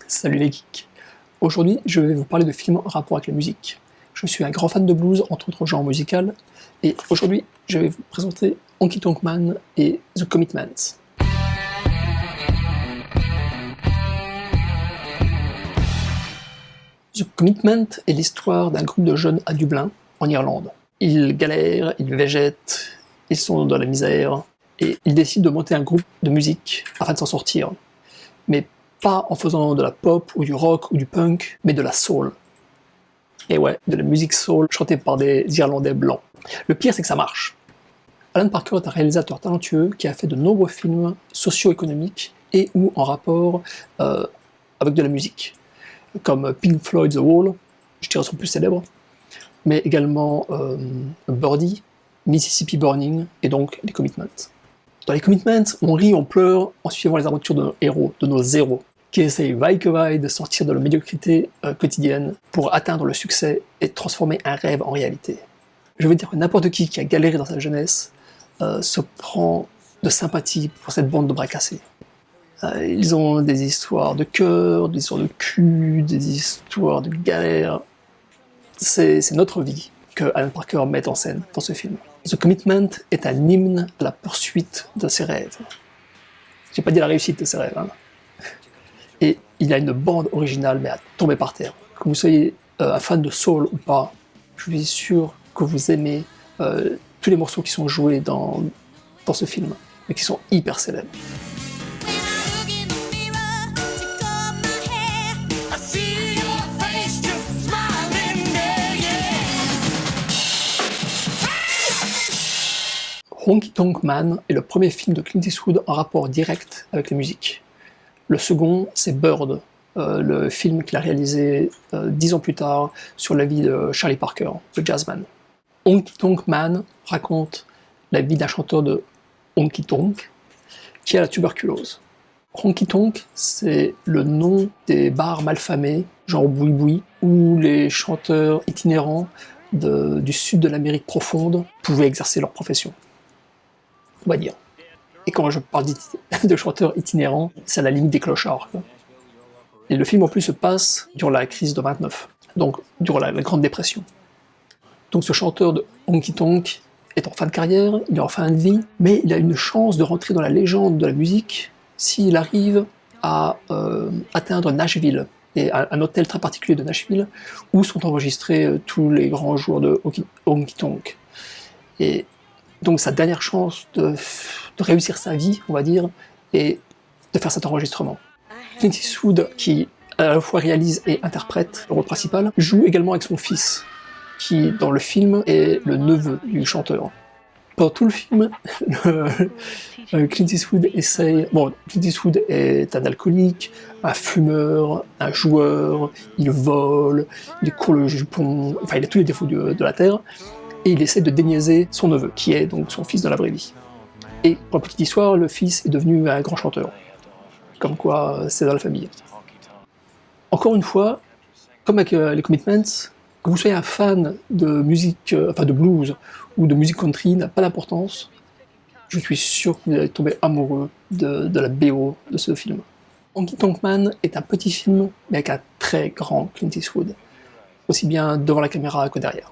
Salut les geeks. Aujourd'hui, je vais vous parler de films en rapport avec la musique. Je suis un grand fan de blues, entre autres genres musicaux, et aujourd'hui, je vais vous présenter Honky Tonk Man et The Commitments. The Commitment est l'histoire d'un groupe de jeunes à Dublin, en Irlande. Ils galèrent, ils végètent, ils sont dans la misère, et ils décident de monter un groupe de musique afin de s'en sortir. Mais pas en faisant de la pop ou du rock ou du punk, mais de la soul. Et ouais, de la musique soul chantée par des Irlandais blancs. Le pire, c'est que ça marche. Alan Parker est un réalisateur talentueux qui a fait de nombreux films socio-économiques et ou en rapport avec de la musique, comme Pink Floyd The Wall, je dirais son plus célèbre, mais également Birdie, Mississippi Burning et donc les Commitments. Dans les Commitments, on rit, on pleure en suivant les aventures de nos héros, de nos zéros, qui essayent vaille que vaille de sortir de la médiocrité quotidienne pour atteindre le succès et transformer un rêve en réalité. Je veux dire que n'importe qui a galéré dans sa jeunesse se prend de sympathie pour cette bande de bras cassés. Ils ont des histoires de cœur, des histoires de cul, des histoires de galère. C'est notre vie que Alan Parker met en scène dans ce film. The Commitment est un hymne à la poursuite de ses rêves. J'ai pas dit la réussite de ses rêves. Hein. Et il a une bande originale, mais à tomber par terre. Que vous soyez un fan de soul ou pas, je suis sûr que vous aimez tous les morceaux qui sont joués dans ce film, mais qui sont hyper célèbres. Honky Tonk Man est le premier film de Clint Eastwood en rapport direct avec la musique. Le second, c'est Bird, le film qu'il a réalisé 10 ans plus tard sur la vie de Charlie Parker, le jazzman. Honky Tonk Man raconte la vie d'un chanteur de honky tonk qui a la tuberculose. Honky Tonk, c'est le nom des bars malfamés, genre Boui Boui, où les chanteurs itinérants du sud de l'Amérique profonde pouvaient exercer leur profession. On va dire. Et quand je parle de chanteurs itinérants, c'est à la limite des clochards. Et le film en plus se passe durant la crise de 29, donc durant la Grande Dépression. Donc ce chanteur de honky tonk est en fin de carrière, il est en fin de vie, mais il a une chance de rentrer dans la légende de la musique s'il arrive à atteindre Nashville, et un hôtel très particulier de Nashville, où sont enregistrés tous les grands joueurs de honky tonk. Et donc sa dernière chance de réussir sa vie, on va dire, est de faire cet enregistrement. Clint Eastwood, qui à la fois réalise et interprète le rôle principal, joue également avec son fils, qui dans le film est le neveu du chanteur. Pendant tout le film, Clint Eastwood essaye... Bon, Clint Eastwood est un alcoolique, un fumeur, un joueur, il vole, il court le jupon, enfin il a tous les défauts de la terre, et il essaie de déniaiser son neveu, qui est donc son fils dans la vraie vie. Et pour la petite histoire, le fils est devenu un grand chanteur. Comme quoi, c'est dans la famille. Encore une fois, comme avec les Commitments, que vous soyez un fan de musique, enfin de blues ou de musique country n'a pas d'importance. Je suis sûr que vous allez tomber amoureux de la BO de ce film. Honky Tonk Man est un petit film, mais avec un très grand Clint Eastwood. Aussi bien devant la caméra que derrière.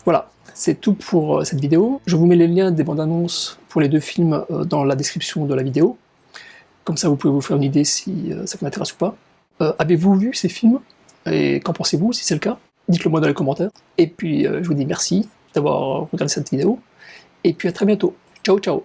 Voilà, c'est tout pour cette vidéo. Je vous mets les liens des bandes annonces pour les deux films dans la description de la vidéo. Comme ça, vous pouvez vous faire une idée si ça vous intéresse ou pas. Avez-vous vu ces films? Et qu'en pensez-vous, si c'est le cas? Dites-le moi dans les commentaires. Et puis, je vous dis merci d'avoir regardé cette vidéo. Et puis à très bientôt. Ciao, ciao!